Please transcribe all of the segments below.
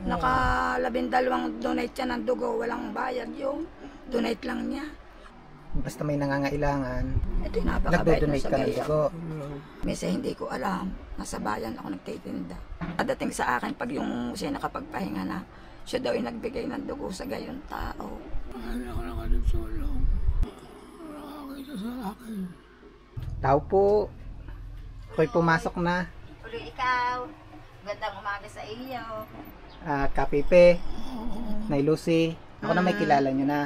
Naka-12 donate siya ng dugo, walang bayad yung donate lang niya. Basta may nangangailangan, Ito yung napakabait na nagdo-donate sa ka ng gaya. dugo. Minsan hindi ko alam, nasa bayan ako nagtitinda. Padating sa akin pag yung siya nakapagpahinga na, siya daw yung nagbigay ng dugo sa gayon tao. Hindi ako nakatutulong. Nakakita sa akin. Tao po, ako'y pumasok na. Tuloy ikaw, gandang umaga sa iyo. Kapipe, Nay Lucy. Ako na may kilala nyo na.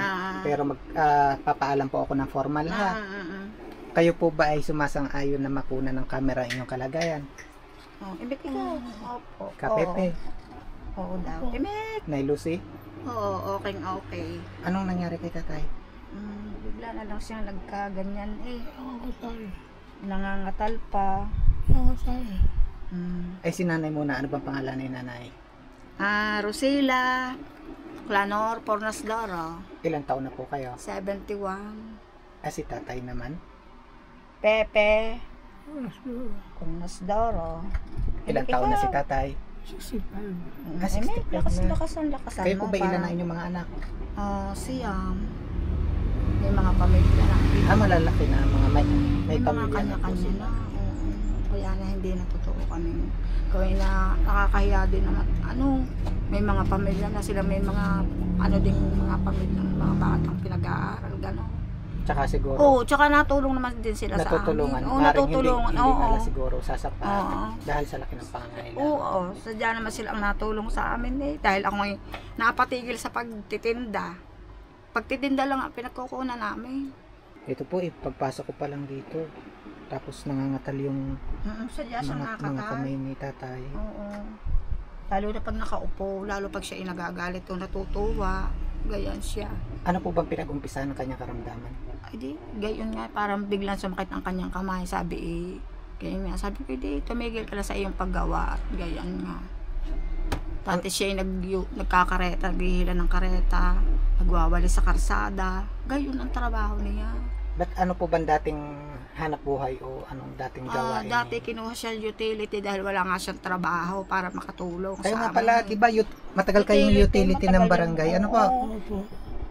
Pero magpapaalam po ako ng formal ha. Kayo po ba ay sumasang-ayon na makuna ng camera ang inyong kalagayan? Ibig ikaw. Opo. Kapepe, Oo daw. Ibig. Nay Lucy, Oo, okay. anong nangyari kay tatay? Bigla na lang siya nagkaganyan eh. Nakakatay. Nangangatal pa. Nakakatay. Ay si nanay muna, ano bang pangalan ni nanay? Rosila Clanor Pornasdoro, Ilang taon na po kayo? 71. Si tatay naman? Pepe Pornasdoro. Ilang taon na si tatay? 65. 65 na. Lakasan Kayo mo. po ba ilan na inyong mga anak? Siyam. May mga pamilya na. Malalaki na, may May mga pamilya na po kanya-kanya sila. na. Oo. Kaya na hindi na totoo kami. Kaya na nakakahiya din naman. May mga pamilya na sila, may mga ding mga pamilya, mga batang pinag-aaral, gano'n. Tsaka siguro, Oo, tsaka natulong naman din sila natutulungan. sa amin. Oo, Maring natutulungan. Hindi Oo. nila siguro sasaktan Oo. dahil sa laki ng pangangailangan. Oo, sadya naman sila ang natulong sa amin eh. Dahil ako ay napatigil sa pagtitinda. Pagtitinda lang ang pinagkukunan namin. Ito po, pagpasok ko pa lang dito. Tapos nangangatal yung Sadya siya mga nakakatal. kamay ni tatay. Oo. Lalo na pag nakaupo, lalo pag siya inagagalit o natutuwa, gayon siya. Ano po bang pinag-umpisahan ng kanyang karamdaman? Ay di, gayon nga, parang biglang sumakit ang kanyang kamay. Sabi gayon nga, sabi ko, di, tumigil ka na sa iyong paggawa. At gayon nga. Tante siya nagkakareta, naghihila ng kareta, nagwawali sa karsada. Gayon ang trabaho niya. Ba't ano po bang dating hanap buhay o anong dating gawain? Dati kinuha siya utility dahil wala nga siyang trabaho para makatulong Kayo sa nga pala, amin. diba, matagal kayong utility ng matagal barangay. yun. Ano po? Opo.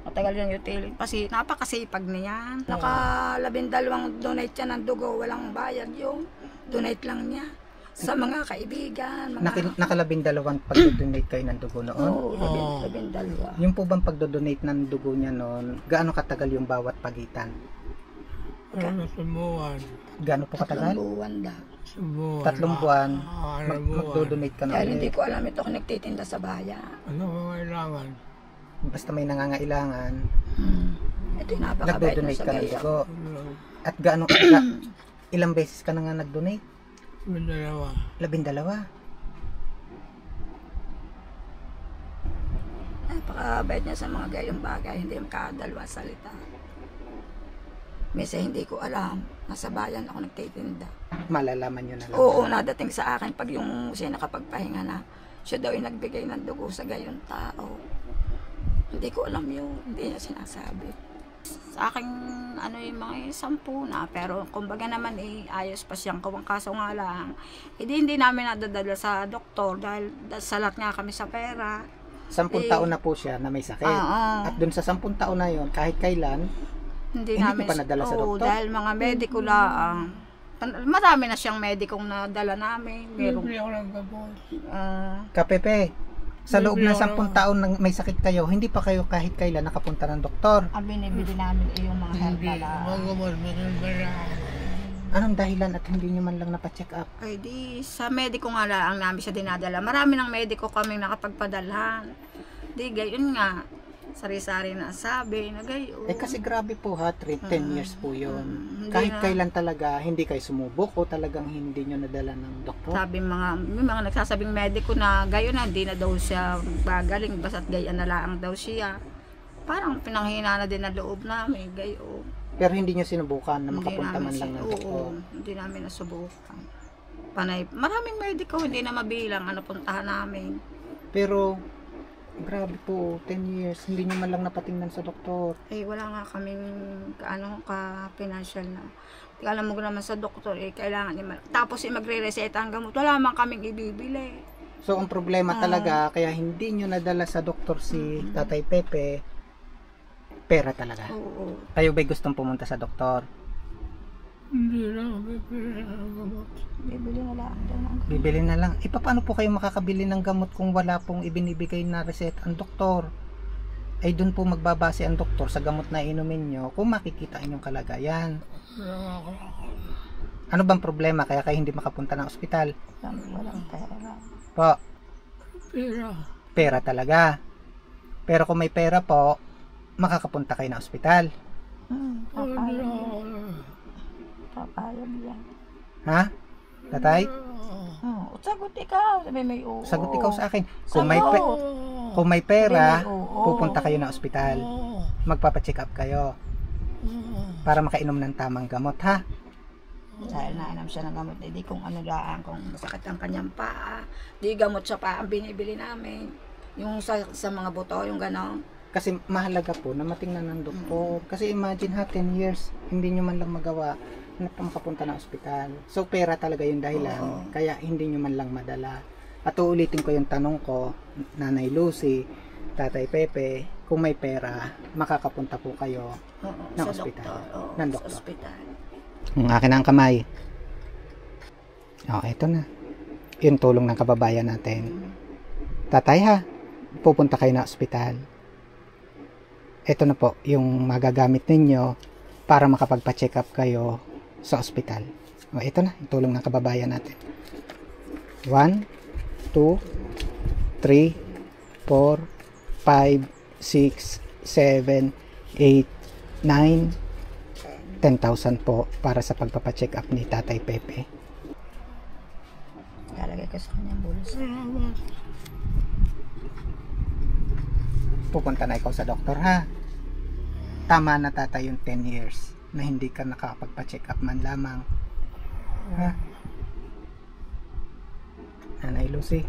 Matagal yung utility. Kasi napakasipag niya. Naka-12 donate siya ng dugo, walang bayad yung donate lang niya. Sa mga kaibigan, Nakalabindalawang pagdodonate kayo ng dugo noon? Oo, 12. Yung po bang pagdodonate ng dugo niya noon, gaano katagal yung bawat pagitan? Subukan. Gaano po katagal? Buwan daw. Subukan. 3 buwan, Buwan. magdodonate ka na Dahil hindi ulit. ko alam ito kung nagtitinda sa bayan. Ano ko kailangan? Basta may nangangailangan, Ito yung napakabait na nagdodonate sa ka ng gaya. dugo. At ilang beses ka na nga nag-donate? Dalawa. 12. Napakabait niya sa mga gayong bagay, hindi makadalwa salita. Minsan hindi ko alam, nasa bayan ako nagtitinda. Malalaman nyo na lang. Oo, nadating sa akin pag yung siya nakapagpahinga na, siya daw yung nagbigay ng dugo sa gayon tao. Hindi ko alam yun, hindi niya sinasabi. Sa akin, yung mga 10 na, pero kumbaga naman ayos pa siyang kawang kaso nga lang. Hindi namin nadadala sa doktor dahil salat nga kami sa pera. 10 taon na po siya na may sakit. At dun sa 10 taon na yon, kahit kailan, Hindi ko pa nadala sa doktor? Dahil mga mediko lang. Marami na siyang medikong nadala namin. Bibili ako ng gamot. Kapepe, sa loob ng Bibili ako 10 taon nang may sakit kayo, hindi pa kayo kahit kailan nakapunta ng doktor. Ang binibili namin yung mga Hindi. herbal. Mga gamot. Mga Anong dahilan at hindi nyo man lang napacheck up? Ay di, sa mediko nga lang namin siya dinadala. Marami ng mediko kaming nakapagpadalhan. Di, gayon nga. Sari-sari na sabi na gayon. Kasi grabe po ha, 10 years po yun. Hindi Kahit na. kailan talaga, hindi kayo sumubok o talagang hindi nyo nadala ng doktor? Sabi may mga nagsasabing mediko na gayon na, hindi na daw siya bagaling, basta't gayon na lang daw siya. Parang pinanghina na din ang loob namin, gayon. Pero hindi nyo sinubukan na Hindi makapunta man namin lang ng oo, doktor? hindi namin nasubukan. Panay, maraming mediko, hindi na mabilang puntahan namin. Pero, grabe po, 10 years, hindi nyo man lang napatingnan sa doktor. Wala nga kaming ka-financial na. Alam mo naman sa doktor, kailangan tapos magre-reseta ang gamot. Wala man kaming ibibili. So, ang problema talaga, kaya hindi nyo nadala sa doktor si Tatay Pepe, pera talaga. Oo. Kayo ba'y gustong pumunta sa doktor? Hindi lang, bibili ng gamot. Bibili na lang daw ng Bibili na lang. Paano po kayo makakabili ng gamot kung wala pong ibinibigay na reseta ang doktor? Ay doon po magbabase ang doktor sa gamot na inumin nyo kung makikita inyong kalagayan. Wala ako. Ano bang problema kaya kayo hindi makapunta ng ospital? walang pera. Po, Pera. pera talaga. Pero kung may pera po, makakapunta kayo ng ospital. Hindi Papayag yan. ako. Papayag yan. Ha? Tatay? Sagot ikaw. Sabi may oo. Sagot ikaw sa akin. Sagot. Kung may pera, Sabi may oo. pupunta kayo ng ospital. Magpapacheck up kayo para makainom ng tamang gamot, ha? Dahil nainom siya ng gamot, di kung ano daan, kung masakit ang kanyang paa, di gamot sa paa ang binibili namin. Yung sa mga buto, yung gano'n. Kasi mahalaga po na matingnan ng doktor. Kasi imagine ha, 10 years, hindi nyo man lang magawa na makapunta ng ospital. So, pera talaga yung dahilan. Kaya hindi nyo man lang madala. At uulitin ko yung tanong ko, Nanay Lucy, Tatay Pepe, kung may pera, makakapunta po kayo ng Sa ospital. doktor. Oo, Ng sa doktor. ospital. Ang akin ang kamay. Ito na. Yung tulong ng kababayan natin. Tatay ha, pupunta kayo na ospital. Ito na po yung magagamit ninyo para makapagpa-check up kayo sa ospital. Ito na, yung tulong ng kababayan natin. 1, 2, 3, 4, 5, 6, 7, 8, 9, 10,000 po para sa pagpapacheck up ni Tatay Pepe. Lalagay ko sa kanyang bulsa. Pupunta na ikaw sa doktor ha. Tama na tatay yung 10 years na hindi ka nakapagpa-check up man lamang. Ha? Nanay Lucy,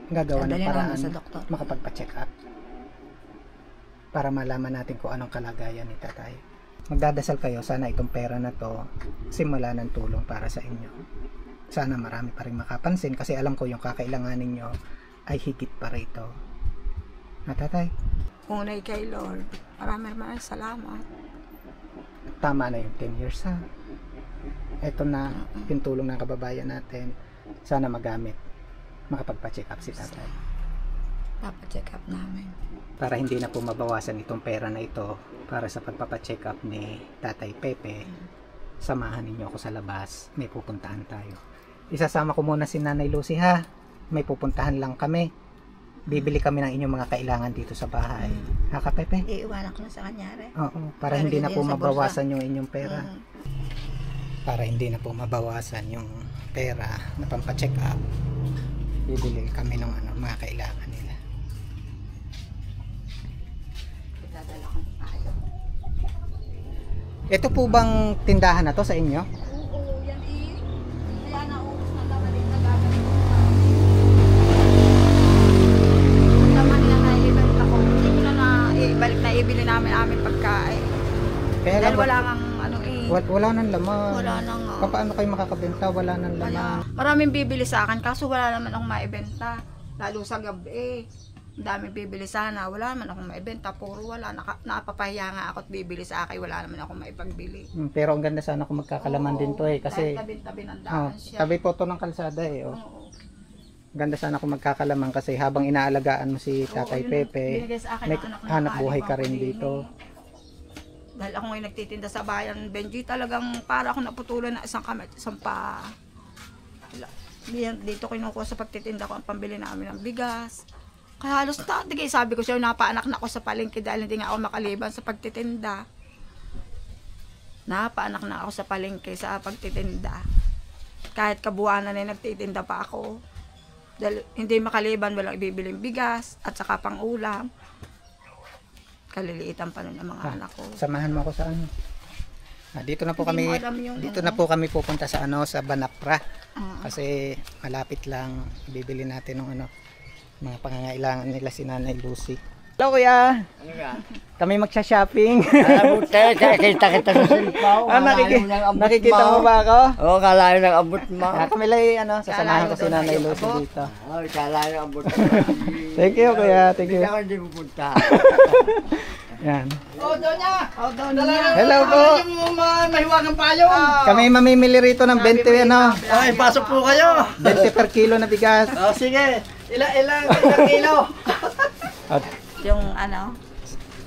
gagawa ng Dadalhin paraan namin sa doktor. makapagpa-check up para malaman natin kung anong kalagayan ni tatay. Magdadasal kayo, sana itong pera na to simula ng tulong para sa inyo. Sana marami pa rin makapansin kasi alam ko yung kakailanganin nyo ay higit pa rito. Tatay, Unay kay Lord. Maraming salamat. tama na yung 10 years ha. Ito na yung tulong ng kababayan natin. Sana magamit. Makapagpa-check up si tatay. Papacheck up namin. Para hindi na po mabawasan itong pera na ito para sa pagpapacheck up ni Tatay Pepe, samahan ninyo ako sa labas. May pupuntahan tayo. Isasama ko muna si Nanay Lucy ha. May pupuntahan lang kami. Bibili kami ng inyong mga kailangan dito sa bahay. Ha ka Pepe? Iiwanan ko na sa kanya rin. Oo, para Pero hindi na hindi po sa mabawasan yung inyong pera. Mm. Para hindi na po mabawasan yung pera na pampacheck up, bibili kami ng mga kailangan nila. Dadala ko tayo. Ito po bang tindahan na to sa inyo? Oo, yan eh. Kaya naubos na naman din na gagawin ko. Ang laman na naibalik ako. Hindi ko na ibalik na ibili namin pagkain. Kaya Dahil lang, wala kang ano eh. wala nang laman. Wala nang Paano kayo makakabenta? Wala nang laman. Kaya maraming bibili sa akin kaso wala naman akong maibenta. Lalo sa gabi. Ang daming bibili sana. Wala naman akong maibenta. Puro wala. Napapahiya nga ako at bibili sa akin. Wala naman akong maipagbili. Pero ang ganda sana kung magkakalaman din to eh. Kasi Dahil tabi-tabi ng daan siya. tabi po to ng kalsada eh. Oo. Ganda sana kung magkakalaman kasi habang inaalagaan mo si Tatay Oo, yun, Pepe, binigay sa akin may ng anak ng hanap buhay ka kaalipang rin ko din dito. Dahil ako ngayon nagtitinda sa bayan, Benji, talagang para ako naputulan na isang kamay, isang pa. Dito kinukuha sa pagtitinda ko ang pambili namin ng bigas. Kaya halos tatigay, sabi ko siya, napaanak na ako sa palengke dahil hindi nga ako makaliban sa pagtitinda. Napaanak na ako sa palengke sa pagtitinda. Kahit kabuwanan na nagtitinda pa ako. Dahil hindi makaliban, walang ibibiling bigas at saka pang ulam. Kaliliitan pa nun ang mga anak ko. Samahan mo ako sa ano. Dito na po Hindi kami mo alam yung dito ano. na po kami pupunta sa sa Banapra. Kasi malapit lang bibili natin ng mga pangangailangan nila si Nanay Lucy. Hello kuya. Ano ka? Kami magsha-shopping. Alam mo tayo, nakikita kita sa silpaw. Nakikita mo ba ako? Oo, kalayo ng abot mo. Kami lang sasamahan ko si Nanay Lucy dito. Oo, kalayo ng abot mo. Thank you kuya, thank you. Hindi ako hindi pupunta. Yan. Donya. Hello po. Mahiwagang payong. Kami mamimili rito ng 20 Ay, pasok po kayo. 20 per kilo na bigas. Oh, sige. Ilang kilo? At Yung ano,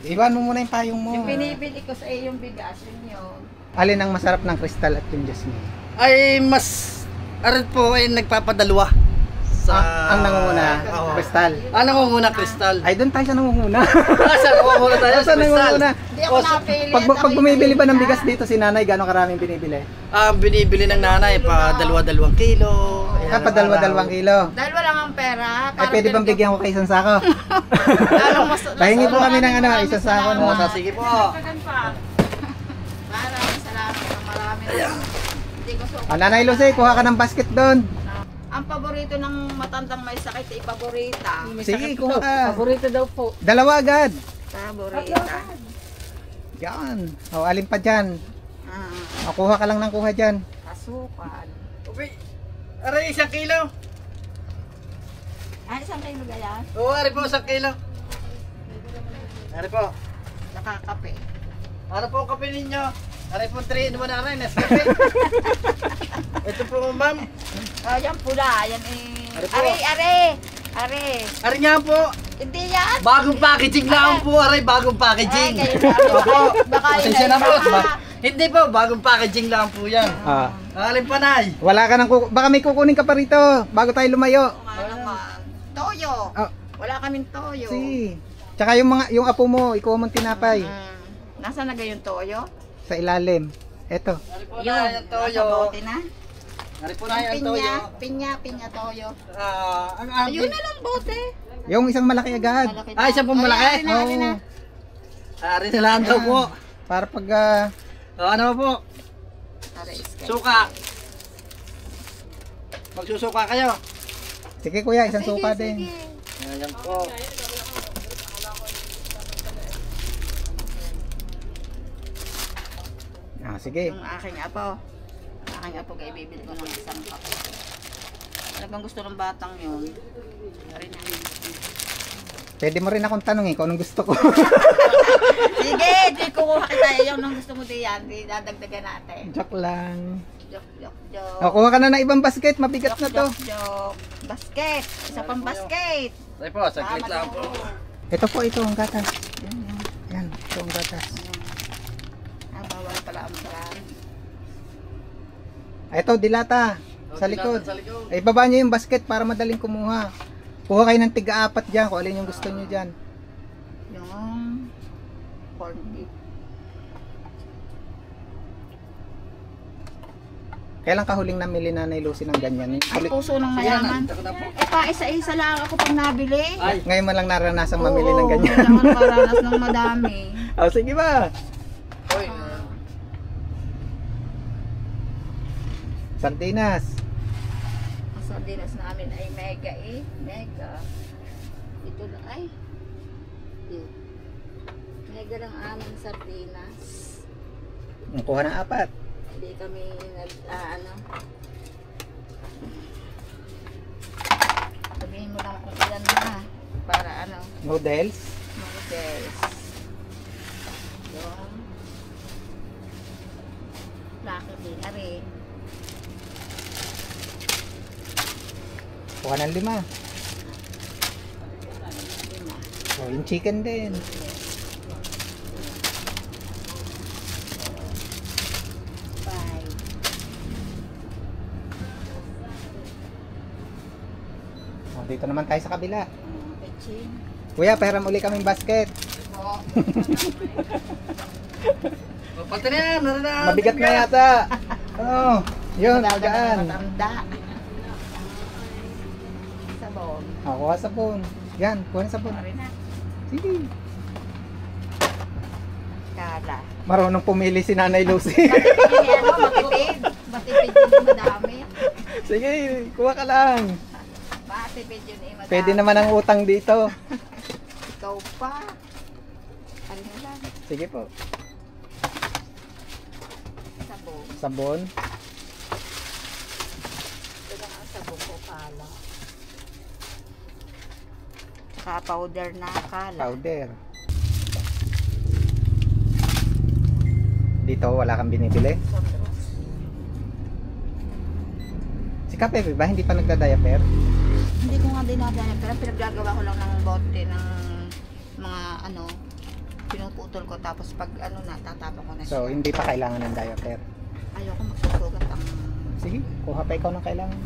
iwan mo muna yung payong mo. yung binibili ko sa iyo yung bigas, yun. Alin ang masarap ng kristal at yung jasmine? Ay, mas... Arit po ay nagpapadalwa. Ang nangunguna, Oo. kristal. Nangunguna, kristal. Ay, doon tayo sa nangunguna. Saan nangunguna tayo? Sa nangunguna. Hindi ako napili. Pag bumibili ba ng bigas dito si nanay, gano'ng karaming binibili? Binibili ng nanay pa 2 kilo. Pa 2 kilo. Dahil wala ang pera. Ay, pwede bang bigyan ko kayo isang sako? Lalong mas... Pahingi po kami ng isang sako. Oo, sige po. Maraming salamat ng marami. Hindi ko sukat. Nanay Lucy, kuha ka ng basket doon. Ang paborito ng matandang may sakit ay paborita. Sige, kuha ka. Paborito daw po. Dalawa agad. Paborita. Yan. O, alin pa dyan? O, kuha ka lang ng kuha dyan. Kasukan. Okay. Aray, 1 kilo. Ay, isang kilo gaya. Oo, aray po, 1 kilo. Aray po. Nakakape. Ano po ang kape ninyo? Aray po, 3 in 1 aray, Nescafe. Ito po, ma'am. Yan pula. Yan Ari po. Are. Aray nga po. Hindi yan. Bagong packaging lang po, aray, bagong packaging. Ay, kayo Opo. Baka yun Pasensya na po. baka- Hindi po, bagong packaging lang po yan. Alin panay. Wala ka ng baka may kukunin ka pa rito bago tayo lumayo. Nga naman. Toyo. Oh. Wala kaming toyo. Si. Tsaka yung apo mo, ikuha mong tinapay Nasaan na yung toyo? sa ilalim. Eto. Aray po na Yun. yung toyo. Nasa bote na. Aray po na yung toyo. Pinya toyo. Ang Ayun amin. na lang bote. Yung isang malaki agad. Malaki Ay, isa pong malaki. Ay, ari na. Aray na lang daw po. Para pag Ano po? Ari, iskay. Suka. Magsusuka kayo. sige kuya, isang suka Sige, din. sige. Ayan po. Sige. Yung aking apo. Aking apo kaya bibili ko ng isang kape. Talagang gusto ng batang yun. Ari na. Pwede mo rin akong tanongin kung anong gusto ko. Sige, di kukuha kita. Yung nang gusto mo diyan, di dadagdagan natin. Joke lang. Joke. O, kuha ka na ng ibang basket, mabigat na to. Joke. Basket. Isa pang basket. Ay po, saglit lang po. Ito po, ito ang gatas. Yan, ito ang gatas. Bawal pala ang marami. Ito, dilata. Sa likod. Sa likod. Ay, baba nyo yung basket para madaling kumuha. Kuha kayo ng tiga-4 dyan, kung alin yung gusto nyo dyan. Yung corned beef. Kailan ka huling namili Nanay Lucy ng ganyan? Ay, puso ng mayaman. Ito ko na po. Pa isa-isa lang ako pag nabili. Ay, Ngayon mo lang naranasang mamili ng ganyan. Oo, kailangan makaranas ng madami. O, sige ba? oy. Sardinas. Ang sardinas namin ay mega eh. Mega. Ito na ay. Yun. Mega lang aming sardinas. Kuha ng 4. Hindi kami ano. Sabihin mo lang kung ilan na. Para ano. Noodles. Noodles. Yung. Laki din. Ari. Kuha ng 5. Lima. O, yung chicken din. Five. O, dito naman tayo sa kabila. Pechin. Kuya, pahiram uli kaming basket. Oo. Pati na yan. Mabigat na yata. Oo. Yun, magaan. Matanda. Sabon. O, kuha sabon. Yan, kuha ng sabon. Pari na. Sige. Kala. Marunong pumili si Nanay Lucy. Hindi ano, matipid. Matipid yun madami. Sige, kuha ka lang. Matipid yun eh madami. Pwede naman ang utang dito. Ikaw ikaw pa. Ano na lang? Sige po. Sabong. Sabon. Ito lang ang sabong ko kala. Saka powder na kala. Powder. Dito wala kang binibili? Si Kapepe ba hindi pa nagda-diaper? Hindi ko nga dinadaya, pero pinaggagawa ko lang ng bote ng mga ano, pinuputol ko tapos pag ano na, tatapon ko na siya. So hindi pa kailangan ng diaper. Ayoko magsusugat ang Sige, kuha pa ikaw ng kailangan.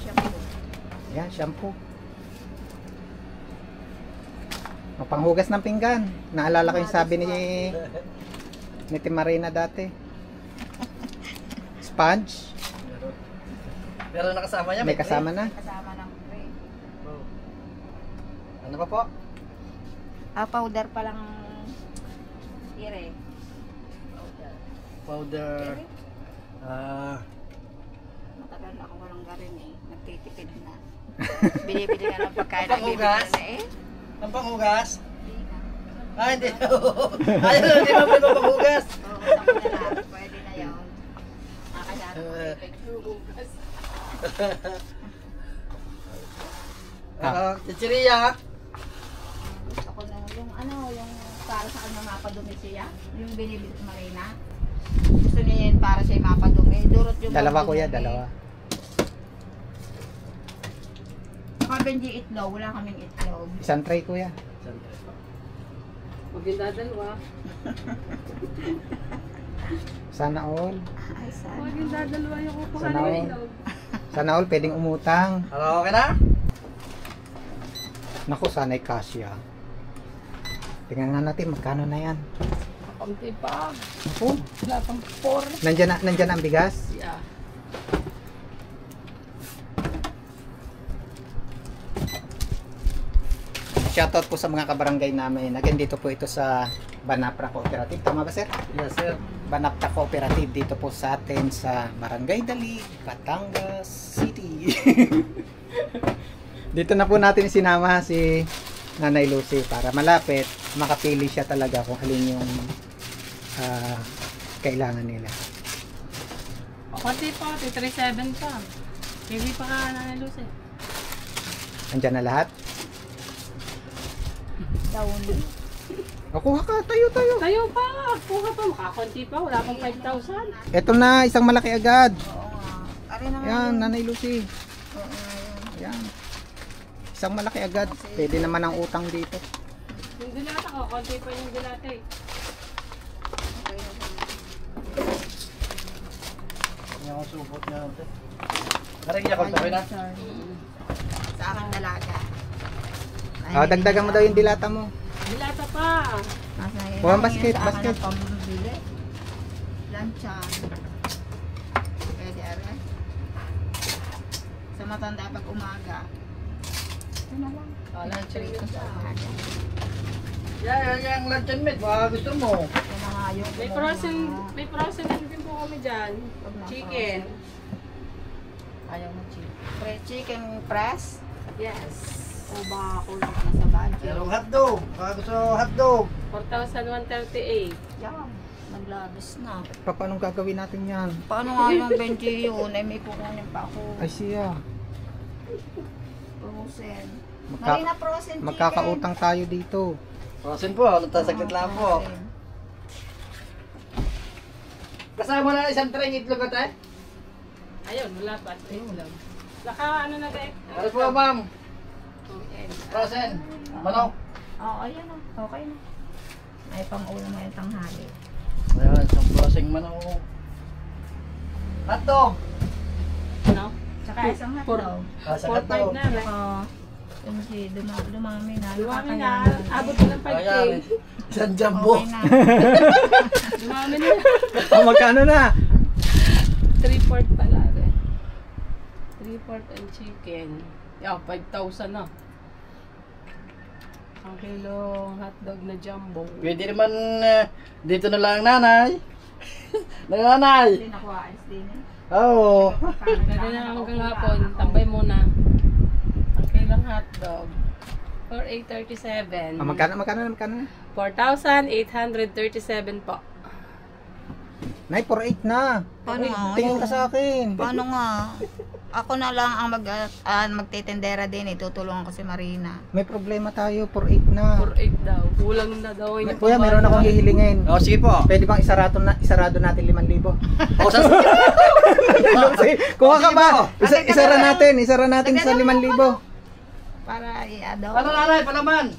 shampoo. Yan, shampoo. Mapanghugas ng pinggan. Naalala ko yung sabi ni Marina dati. Sponge. Pero nakasama niya, May kasama na. Kasama ng tray. Oh. Ano pa po? Powder pa lang ire. Powder. Ire? Matagal na ako walang garin eh. Nagtitipid na. Binibili na ng pagkain. Panghugas? Na eh. Ang panghugas? Hindi na. Ah, hindi. Ayaw na, hindi mo pwede panghugas. Oo, sa na lang. Pwede na yun. Makakasama ko naghuhugas. Chichiria. Gusto ko na yung ano, yung para sa kanya mapadumi siya. Yung binibili sa Marina. Gusto niya yun para siya mapadumi. Durot yung Dalawa mapadumi. kuya, dalawa. Saka Benji itlog, wala kaming itlog. Isang tray kuya. Huwag yung dadalwa. Sana all. Ay, sana. Huwag yung dadalwa yung kukuha Sana ng all. itlog. Sana all pwedeng umutang. Ano, okay na? Naku, sana'y kasya. Tingnan nga natin magkano na yan. Kaunti pa. Naku, Wala pang 4. nandyan ang bigas. Yeah. Shoutout po sa mga kabarangay namin. Again, dito po ito sa Banapra Cooperative. Tama ba sir? Yes, sir. Banapra Cooperative dito po sa atin sa Barangay Dalig, Batangas City. Dito na po natin sinama si Nanay Lucy para malapit makapili siya talaga kung alin yung kailangan nila. Kaunti pa. 337 pa. Hindi pa ka na Lucy. Andyan na lahat? Dawli. O, kuha ka, tayo. Tayo pa. Kuha pa. Makakunti pa. Wala pang 5,000. Eto na, isang malaki agad. Oo nga. Ari naman Yan, yun. Nanay Lucy. Oo nga yun. Yan. Isang malaki agad. Pwede naman ang utang dito. Yung dilata ko. Kaunti pa yung dilata eh. Okay na yun. Hindi ako supot niya. Narigyan ko, okay na? Sa aking dalaga. Dagdagan mo daw yung dilata mo. Dilata pa. Kuha ang basket, basket. Pambili. Lanchan. Pwede ara. Sa matanda pag umaga. Ito na lang. Lanchan Ito sa umaga. Yan, yung luncheon meat. Baka gusto mo. Ito na nga yung May frozen din po kami dyan. Chicken. Ayaw mo chicken. Chicken press. Yes. O baka kulang na sa budget. Merong hotdog. Baka gusto hotdog. 4,138. Yan. Naglabis na. Paano gagawin natin yan? Paano nga yung Benji yun? Ay may kukunin pa ako. Ay siya. Frozen. Magka- Marina frozen chicken. Magkakautang tayo dito. Frozen po. Saglit lang po. Frozen. Kasama na isang tray itlog ka tayo. Ayun, wala pa. Itlog. Naka ano na tayo? Ano po, ma'am? Frozen. Manok. Oo, ayan na. Okay na. Ay pang ulam na yung tanghali. Ayan, isang frozen manok. Hotdog. Ano? Tsaka isang hotdog. Sa 4,500 hotdog. na. Re. Oo. Yung si dumami na. Dumami na. nakakayanan. Abot na ng 5K. Ayan. Isang jumbo. Okay na. Dumami na. Magkano na? 3/4 pala. 3/4 and chicken. Yeah, 5,000 na. Ang kilong hotdog na jumbo. Pwede naman dito na lang nanay. Nanay. Hindi nakuha ayos din eh. Oo. Pwede na hanggang hapon. Tambay muna. Ang kilong hotdog. 4,837. Magkano? 4,837 po. Nay, 4.8 na. Paano nga? Tingin ka sa akin. Paano nga? Ako na lang ang magtitendera din. Tutulungan ko si Marina. May problema tayo, 4.8 na. 4,800 daw. Kulang na daw. Yung Kuya, meron akong hihilingin. Oh, sige po. Pwede bang isarado natin 5,000? O, sa Kuha ka ba? Sige. Isara natin sa 5,000. Para i-ado. Ano nanay, palaman?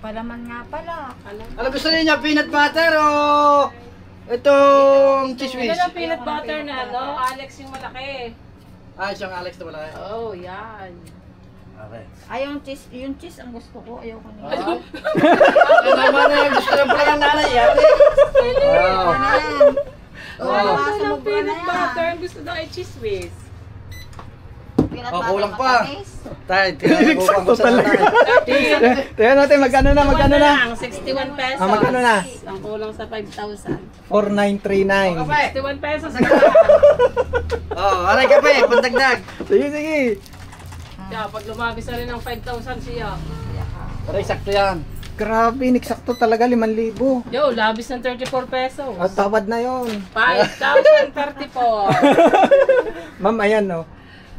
Palaman nga pala. Ano gusto niyo, peanut butter o itong cheese whiz? Ito ng peanut butter na ano, Alex yung malaki. Ah, siyang Alex na wala. Oh, yan. Okay. Ay, yung cheese ang gusto ko. Ayaw ko nila. Ano naman na yung gusto niyo pala ng nanay yan? Wow. Wala Baka ko ng sumubra na peanut yan. butter. Ang gusto daw ay cheese whiz. Peanut Oh, butter kulang pa. matamis. Tayo, tinanong ko sa nanay. Tingnan natin, magkano na? 61 pesos. Ah, magkano na? Ang kulang sa 5,000. 4,939. Kape. 61 pesos. Oh, aray kape, pandagdag. Sige. Kaya pag lumabis na rin ng 5,000 siya. Aray, sakto yan. Grabe, niksakto talaga 5,000. Yo, labis ng 34 pesos. At tawad na yon. 5,034. Ma'am, ayan no.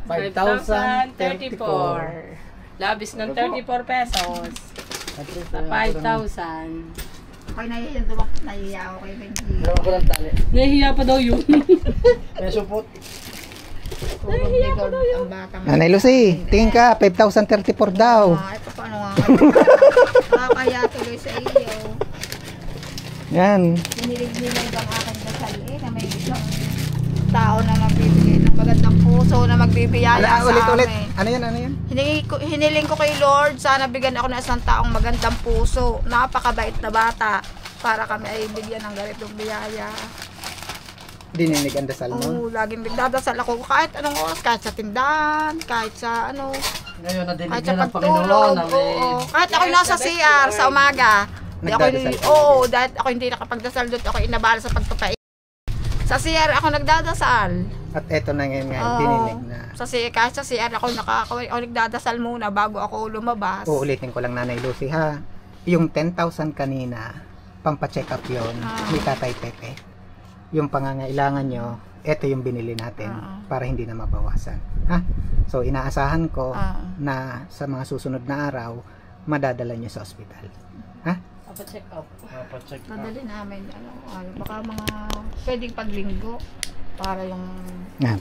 5,034. Labis ng 34 pesos. Sa 5,000. Ako'y nahihiya ako kay Benji. Meron ko ng tali. Nahihiya pa daw yun. May supot. Puro bigod ang bata. Nanay Lucy, tingin ka, 5,034 daw. Ay, paano nga? Nakakaya tuloy sa iyo. Yan. Hinilig-hilig ang aking dasal na may isang tao na magbibigay ng magandang puso na magbibiyaya sa Ulit. amin. Ano yan? Hiniling ko kay Lord, sana bigyan ako ng isang taong magandang puso. Napakabait na bata para kami ay bigyan ng ganitong biyaya. Dininig ang dasal mo. Oo, laging nagdadasal ako kahit anong oras, kahit sa tindahan, kahit sa ano, Ngayon, nadinig kahit sa niya ng pagtulog. Panginoon na may... Oo, kahit ako nasa CR sa umaga. Nagdadasal ka? Dahil ako hindi nakapagdasal doon, ako inabala sa pagpapain. Sa CR ako nagdadasal. At eto na ngayon nga, Oo. dininig na. Kahit sa CR ako nagdadasal muna bago ako lumabas. Uulitin ko lang Nanay Lucy ha. Yung 10,000 kanina, pampacheck up yun, ni Tatay Pepe. Yung pangangailangan nyo, eto yung binili natin para hindi na mabawasan. Ha? So, inaasahan ko na sa mga susunod na araw, madadala nyo sa ospital. Ha? Papacheck up. Papacheck up. Dadali namin, baka mga pwedeng paglinggo para yung...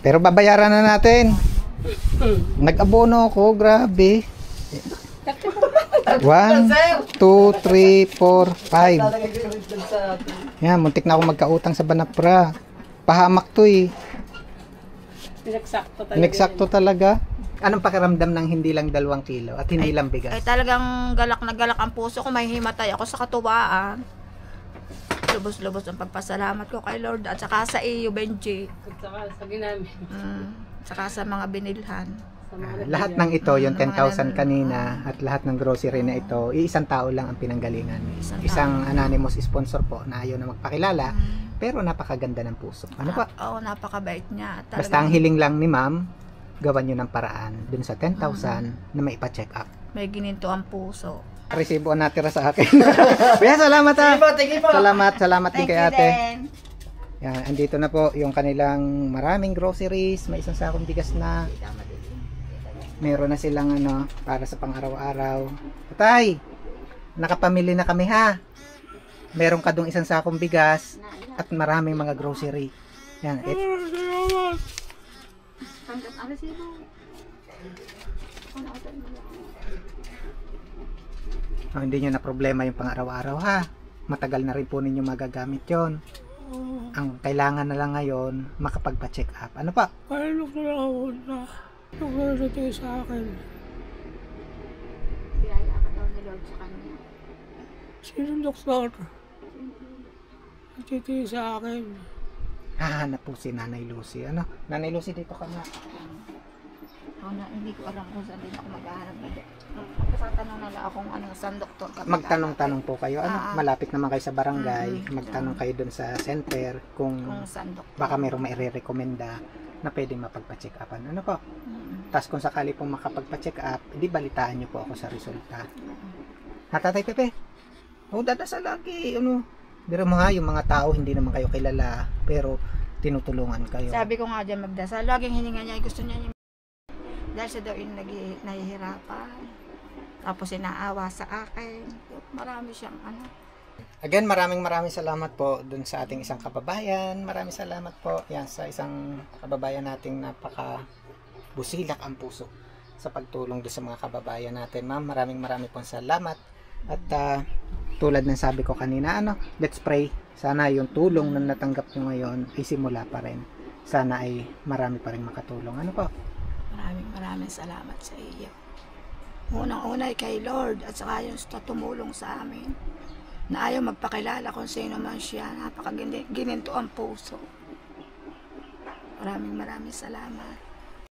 Pero babayaran na natin. Nag-abono ako, grabe. 1, 2, 3, 4, 5. Yan, muntik na ako magkautang sa Banapra. Pahamak to eh. Pinagsakto talaga. Pinagsakto talaga. Anong pakiramdam ng hindi lang 2 kilo at hindi lang bigas? Ay talagang galak na galak ang puso ko, may himatay ako sa katuwaan. Lubos-lubos ang pagpasalamat ko kay Lord at saka sa iyo, Benji. At saka sa ginamit. Saka sa mga binilhan. Sa mga Lahat ng ito, yung 10,000 kanina at lahat ng grocery na ito, iisang tao lang ang pinanggalingan. Isang anonymous sponsor po na ayaw na magpakilala, pero napakaganda ng puso. Ano pa? Oo, napakabait niya. Basta ang hiling lang ni ma'am, gawan nyo ng paraan dun sa 10,000 na may ipa-check up. May gininto ang puso. Resibo ang natira sa akin. Kuya, salamat ha. Salamat din kay ate. Yan, andito na po yung kanilang maraming groceries, may isang sakong bigas na. Meron na silang ano para sa pang-araw-araw. Tay, nakapamili na kami ha. Meron ka dong isang sakong bigas at maraming mga grocery. Yan. Hindi nyo na problema yung pang-araw-araw ha. Matagal na rin po ninyo magagamit yon. Ang kailangan na lang ngayon, makapagpa-check up. Ano pa? Paano ko na ako na nagsasabi sa akin? Biyaya ka daw ni Lord sa kanya. Sinong doktor? Nagtitiis sa akin. Hahanap po si Nanay Lucy. Ano? Nanay Lucy, dito ka nga. Hindi ko alam kung saan din ako maghahanap na doon. Magtatanong na lang akong saan doktor ka. Magtanong-tanong po kayo. Ano? Malapit naman kayo sa barangay. Magtanong kayo dun sa center kung Kung saan doktor. baka mayroong maire-recommenda na pwedeng mapagpa-check upan. Ano po? Tapos kung sakali pong makapagpa-check up, di balitaan niyo po ako sa resulta. Tatay Pepe, dadasal lagi, biro mo nga, yung mga tao, hindi naman kayo kilala, pero tinutulungan kayo. Sabi ko nga dyan magdasal, laging hininga niya, gusto niya yung dahil siya daw yung nahihirapan. Tapos inaawa sa akin. Marami siyang Again, maraming salamat po dun sa ating isang kababayan. Maraming salamat po yan sa isang kababayan nating napaka busilak ang puso sa pagtulong dun sa mga kababayan natin. Ma'am, maraming pong salamat. At tulad ng sabi ko kanina, let's pray. Sana yung tulong na natanggap nyo ngayon ay simula pa rin. Sana ay marami pa rin makatulong. Ano po? Maraming salamat sa iyo. Unang-una ay kay Lord at saka yung tumulong sa amin na ayaw magpakilala kung sino man siya. Napakagininto ang puso. Maraming salamat.